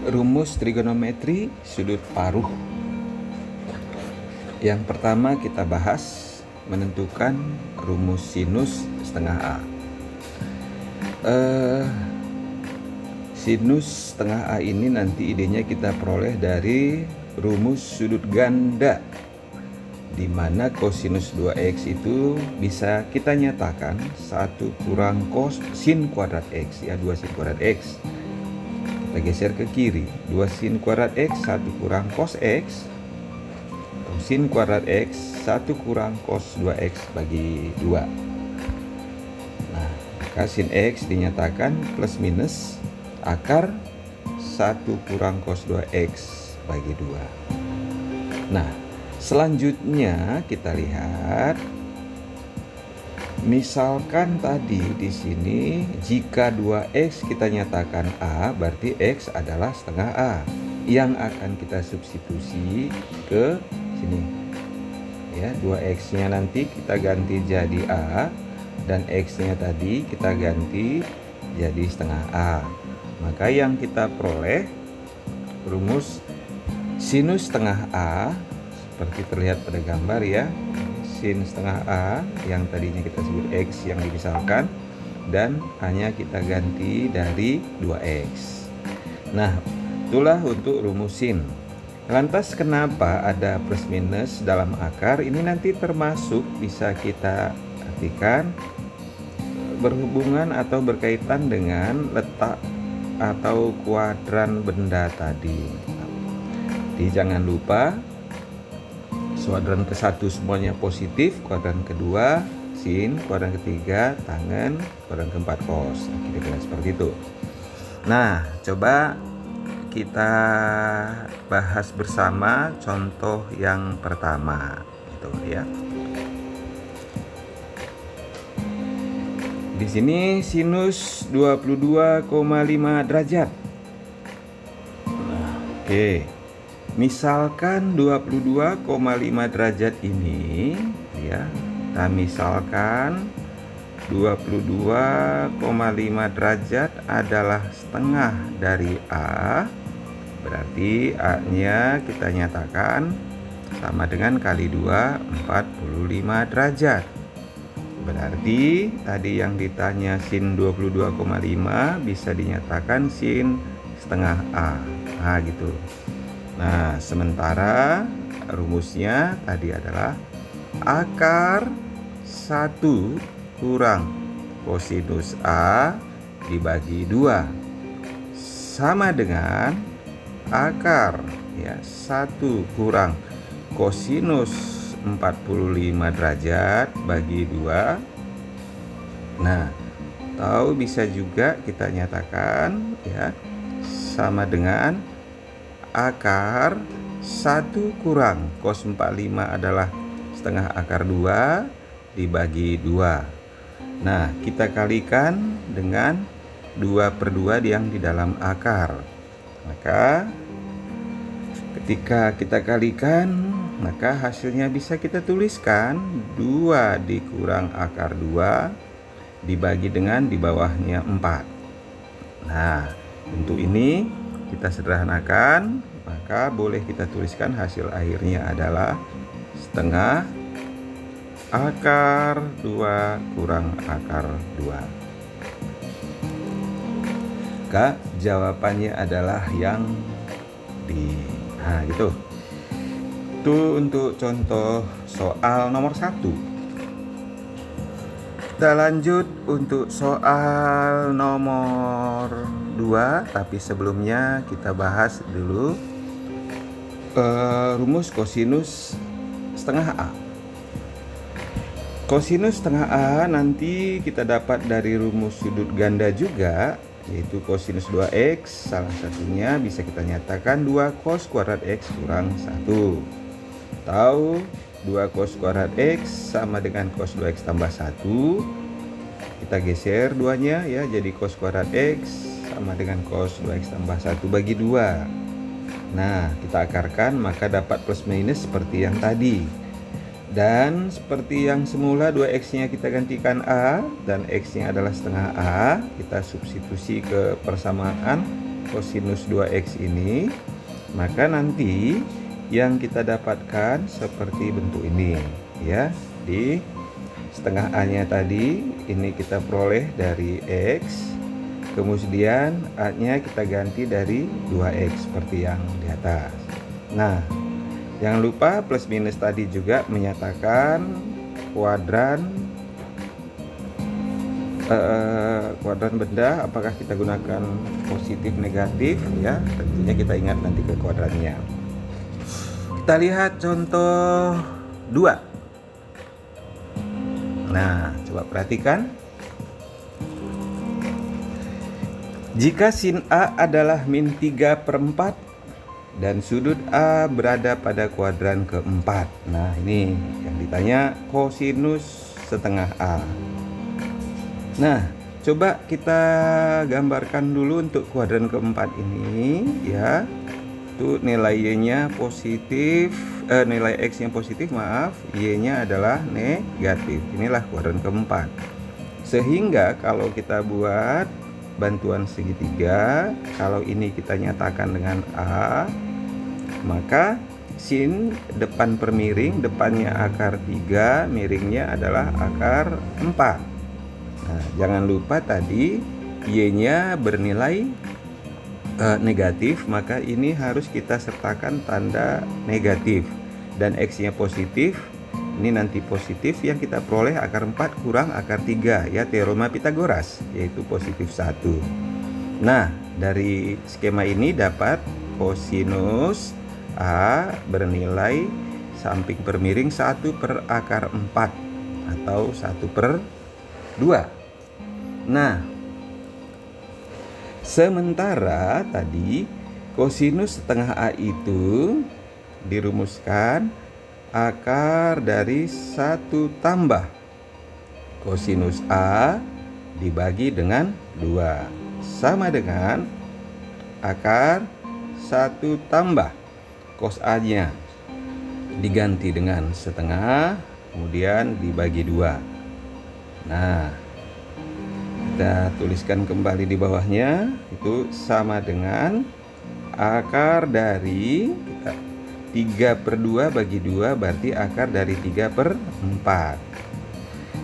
Rumus trigonometri sudut paruh. Yang pertama kita bahas menentukan rumus sinus setengah A. Sinus setengah A ini nanti idenya kita peroleh dari rumus sudut ganda, di mana kosinus 2x itu bisa kita nyatakan 1 kurang cos sin kuadrat x, ya 2 sin kuadrat x. Kita geser ke kiri, 2 sin kuadrat x 1 kurang cos x, atau sin kuadrat x 1 kurang cos 2x bagi 2. Nah, maka sin x dinyatakan plus minus akar 1 kurang cos 2x bagi 2. Nah, selanjutnya kita lihat, misalkan tadi di sini jika 2x kita nyatakan A, berarti x adalah setengah A yang akan kita substitusi ke sini. Ya, 2x-nya nanti kita ganti jadi A dan x-nya tadi kita ganti jadi setengah A. Maka yang kita peroleh rumus sinus setengah A seperti terlihat pada gambar, ya. Sin setengah A yang tadinya kita sebut X yang dimisalkan, dan hanya kita ganti dari 2X. Nah, itulah untuk rumus sin. Lantas kenapa ada plus minus dalam akar? Ini nanti termasuk bisa kita artikan berhubungan atau berkaitan dengan letak atau kuadran benda tadi. Jadi jangan lupa, kuadran ke-1 semuanya positif, kuadran kedua sin, kuadran ketiga tangen, kuadran keempat cos. Kira-kira seperti itu. Nah, coba kita bahas bersama contoh yang pertama, gitu ya. Di sini sinus 22,5 derajat. Nah, oke. Misalkan 22,5 derajat ini, ya, kita misalkan 22,5 derajat adalah setengah dari A, berarti A-nya kita nyatakan sama dengan kali 2, 45 derajat. Berarti tadi yang ditanya sin 22,5 bisa dinyatakan sin setengah A. Nah, gitu. Nah, sementara rumusnya tadi adalah akar 1 kurang kosinus A dibagi 2 sama dengan akar, ya, 1 kurang kosinus 45 derajat bagi 2. Nah, atau bisa juga kita nyatakan, ya, sama dengan akar 1 kurang cos 45 adalah setengah akar 2 dibagi 2. Nah, kita kalikan dengan 2/2 yang di dalam akar. Maka ketika kita kalikan, maka hasilnya bisa kita tuliskan 2 dikurang akar 2 dibagi dengan di bawahnya 4. Nah, untuk ini kita sederhanakan, maka boleh kita tuliskan hasil akhirnya adalah setengah akar 2 kurang akar 2. Maka jawabannya adalah yang di, nah, gitu. Itu untuk contoh soal nomor 1. Kita lanjut untuk soal nomor 2, tapi sebelumnya kita bahas dulu rumus kosinus setengah A. Kosinus setengah A nanti kita dapat dari rumus sudut ganda juga, yaitu kosinus 2x, salah satunya bisa kita nyatakan 2 cos kuadrat x kurang 1, atau 2 cos kuadrat x sama dengan cos 2x tambah 1. Kita geser duanya, ya, jadi cos kuadrat x sama dengan cos 2x tambah 1 bagi 2. Nah, kita akarkan, maka dapat plus minus seperti yang tadi. Dan seperti yang semula 2x-nya kita gantikan A dan x-nya adalah setengah A, kita substitusi ke persamaan kosinus 2x ini, maka nanti yang kita dapatkan seperti bentuk ini ya. Di setengah A-nya tadi ini kita peroleh dari X, kemudian A-nya kita ganti dari 2X seperti yang di atas. Nah, jangan lupa plus minus tadi juga menyatakan kuadran benda, apakah kita gunakan positif negatif ya, tentunya kita ingat nanti ke kuadrannya. Kita lihat contoh 2. Nah, coba perhatikan. Jika sin A adalah min 3/4 dan sudut A berada pada kuadran keempat. Nah, ini yang ditanya kosinus setengah A. Nah, coba kita gambarkan dulu untuk kuadran keempat ini ya. Itu nilai Y-nya positif, nilai X-nya positif, maaf, Y-nya adalah negatif. Inilah kuadran keempat. Sehingga kalau kita buat bantuan segitiga, kalau ini kita nyatakan dengan A, maka sin depan per miring, depannya akar 3, miringnya adalah akar 4. Nah, jangan lupa tadi Y-nya bernilai negatif, maka ini harus kita sertakan tanda negatif. Dan X-nya positif, ini nanti positif, yang kita peroleh akar 4 kurang akar 3 ya, teorema Pitagoras, yaitu positif 1. Nah, dari skema ini dapat kosinus A bernilai samping per miring 1 per akar 4 atau 1/2. Nah, sementara tadi kosinus setengah A itu dirumuskan akar dari 1 tambah kosinus A dibagi dengan 2 sama dengan akar 1 tambah cos A-nya diganti dengan setengah, kemudian dibagi 2. Nah, kita tuliskan kembali di bawahnya, itu sama dengan akar dari 3/2 bagi 2 berarti akar dari 3/4.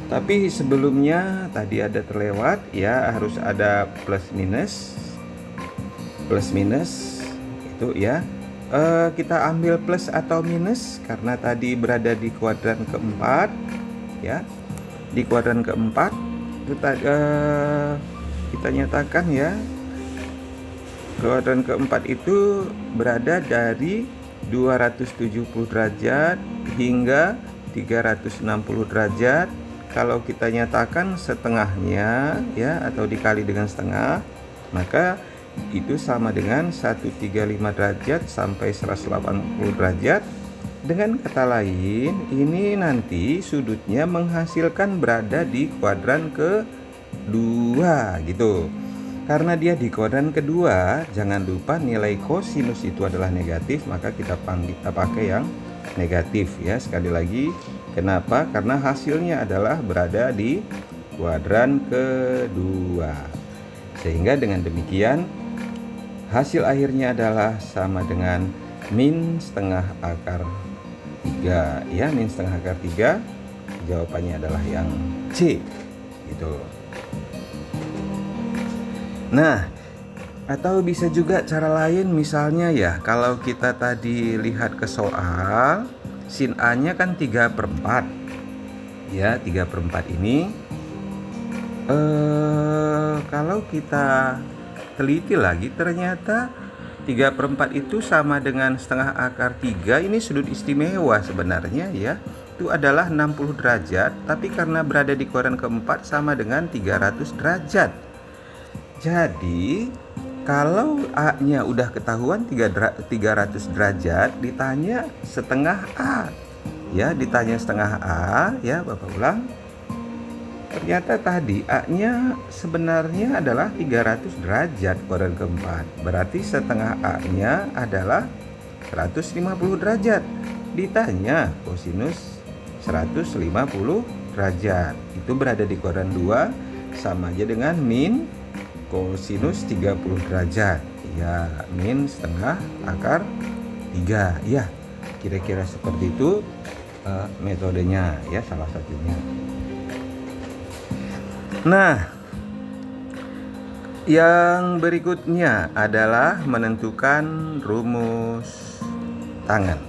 Tapi sebelumnya tadi ada terlewat ya, harus ada plus minus itu ya. Kita ambil plus atau minus karena tadi berada di kuadran keempat ya. Di kuadran keempat kita nyatakan ya, kuadran keempat itu berada dari 270 derajat hingga 360 derajat. Kalau kita nyatakan setengahnya ya, atau dikali dengan setengah, maka itu sama dengan 135 derajat sampai 180 derajat. Dengan kata lain, ini nanti sudutnya menghasilkan berada di kuadran kedua gitu. Karena dia di kuadran kedua, jangan lupa nilai kosinus itu adalah negatif, maka kita pakai yang negatif ya. Sekali lagi, kenapa? Karena hasilnya adalah berada di kuadran kedua. Sehingga dengan demikian hasil akhirnya adalah sama dengan min setengah akar 3 ya, min setengah akar 3. Jawabannya adalah yang C gitu. Nah, atau bisa juga cara lain, misalnya ya, kalau kita tadi lihat ke soal, sin A-nya kan 3/4 ya, 3/4 ini kalau kita teliti lagi, ternyata 3/4 itu sama dengan setengah akar 3. Ini sudut istimewa sebenarnya ya, itu adalah 60 derajat, tapi karena berada di kuadran keempat sama dengan 300 derajat. Jadi kalau A-nya udah ketahuan 300 derajat, ditanya setengah A ya, ditanya setengah A ya, Bapak ulang. Ternyata tadi A-nya sebenarnya adalah 300 derajat kuadran keempat. Berarti setengah A-nya adalah 150 derajat. Ditanya kosinus 150 derajat. Itu berada di kuadran 2, sama aja dengan min kosinus 30 derajat Ya, min setengah akar 3. Ya, kira-kira seperti itu metodenya ya, salah satunya. Nah, yang berikutnya adalah menentukan rumus tangen.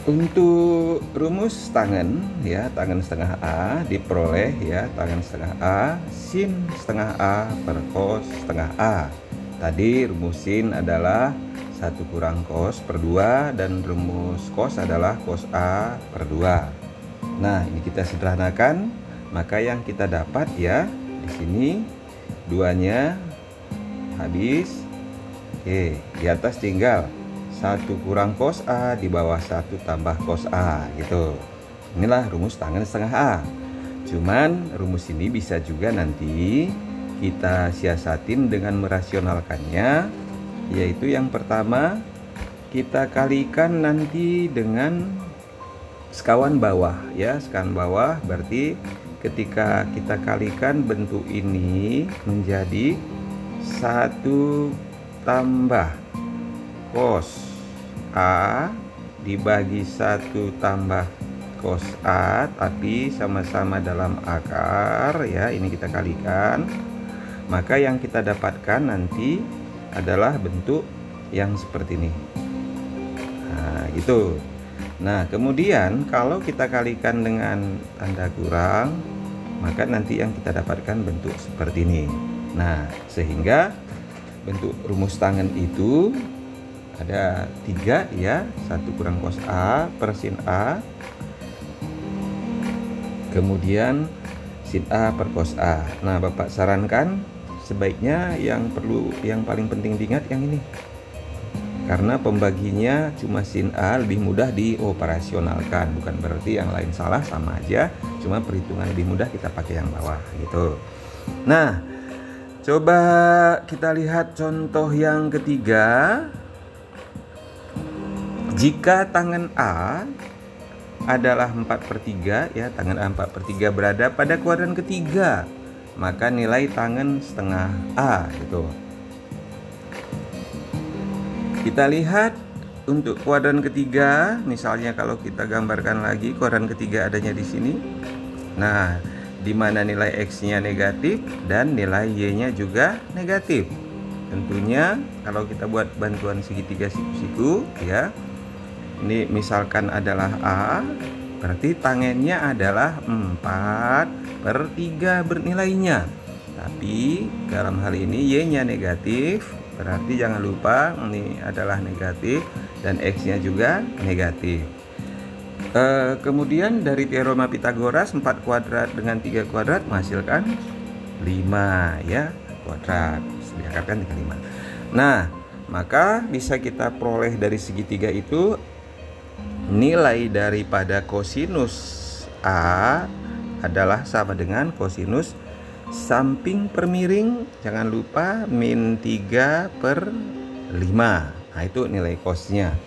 Untuk rumus tangen ya, tangen setengah A diperoleh ya, tangen setengah A sin setengah A per cos setengah A. Tadi rumus sin adalah 1 kurang cos per 2 dan rumus cos adalah cos A per 2. Nah, ini kita sederhanakan, maka yang kita dapat ya di sini 2-nya habis. Oke, di atas tinggal 1 kurang cos A di bawah 1 tambah cos A gitu. Inilah rumus tangen setengah A. Cuman rumus ini bisa juga nanti kita siasatin dengan merasionalkannya, yaitu yang pertama kita kalikan nanti dengan sekawan bawah ya. Sekawan bawah berarti ketika kita kalikan bentuk ini menjadi 1 tambah cos A dibagi 1 tambah cos A, tapi sama-sama dalam akar ya. Ini kita kalikan, maka yang kita dapatkan nanti adalah bentuk yang seperti ini. Nah, gitu. Nah, kemudian kalau kita kalikan dengan tanda kurang, maka nanti yang kita dapatkan bentuk seperti ini. Nah, sehingga bentuk rumus tangen itu ada 3 ya, 1 kurang cos A per sin A, kemudian sin A per cos A. Nah, Bapak sarankan sebaiknya yang paling penting diingat yang ini, karena pembaginya cuma sin A, lebih mudah dioperasionalkan. Bukan berarti yang lain salah, sama aja, cuma perhitungan lebih mudah kita pakai yang bawah gitu. Nah, coba kita lihat contoh yang ketiga. Jika tangen A adalah 4/3 ya, tangen A 4/3 berada pada kuadran ketiga, maka nilai tangen setengah A gitu. Kita lihat untuk kuadran ketiga, misalnya kalau kita gambarkan lagi kuadran ketiga adanya di sini. Nah, di mana nilai X-nya negatif dan nilai Y-nya juga negatif. Tentunya kalau kita buat bantuan segitiga siku-siku ya, ini misalkan adalah A, berarti tangennya adalah 4/3 bernilainya. Tapi dalam hal ini Y-nya negatif, berarti jangan lupa ini adalah negatif dan X-nya juga negatif. Kemudian dari teorema Pitagoras, 4 kuadrat dengan 3 kuadrat menghasilkan 5 ya, kuadrat. Diakarkan 5. Nah, maka bisa kita peroleh dari segitiga itu nilai daripada kosinus A adalah sama dengan kosinus samping per miring, jangan lupa min 3/5. Nah, itu nilai cosnya.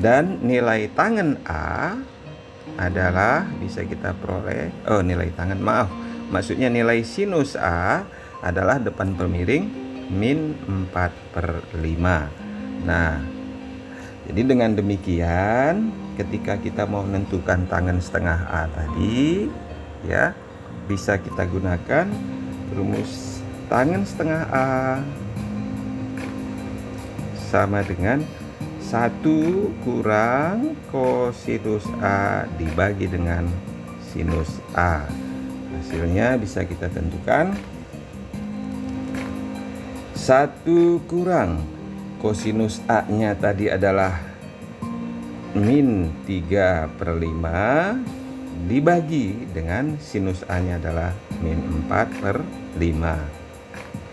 Dan nilai tangen A adalah bisa kita peroleh, maksudnya nilai sinus A adalah depan per miring min 4/5. Nah, jadi dengan demikian ketika kita mau menentukan tangen setengah A tadi ya, bisa kita gunakan rumus tangen setengah A sama dengan 1 kurang kosinus A dibagi dengan sinus A. Hasilnya bisa kita tentukan 1 kurang kosinus A-nya tadi adalah min 3/5 dibagi dengan sinus A-nya adalah min 4/5.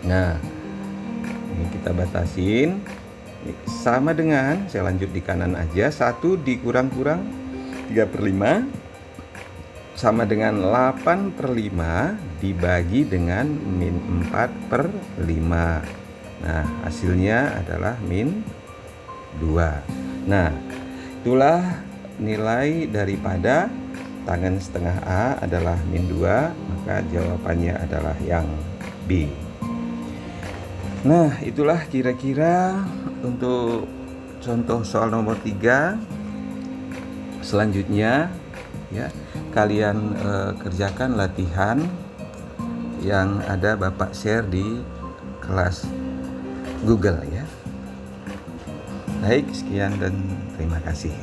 Nah, ini kita batasin sama dengan, saya lanjut di kanan aja, 1 dikurang-kurang 3/5 sama dengan 8/5 dibagi dengan min 4/5. Nah, hasilnya adalah min 2. Nah, itulah nilai daripada tangen setengah A adalah min 2, maka maka jawabannya adalah yang B. Nah, itulah kira-kira untuk contoh soal nomor 3. Selanjutnya ya, kalian kerjakan latihan yang ada Bapak share di kelas Google ya. Baik, sekian dan terima kasih.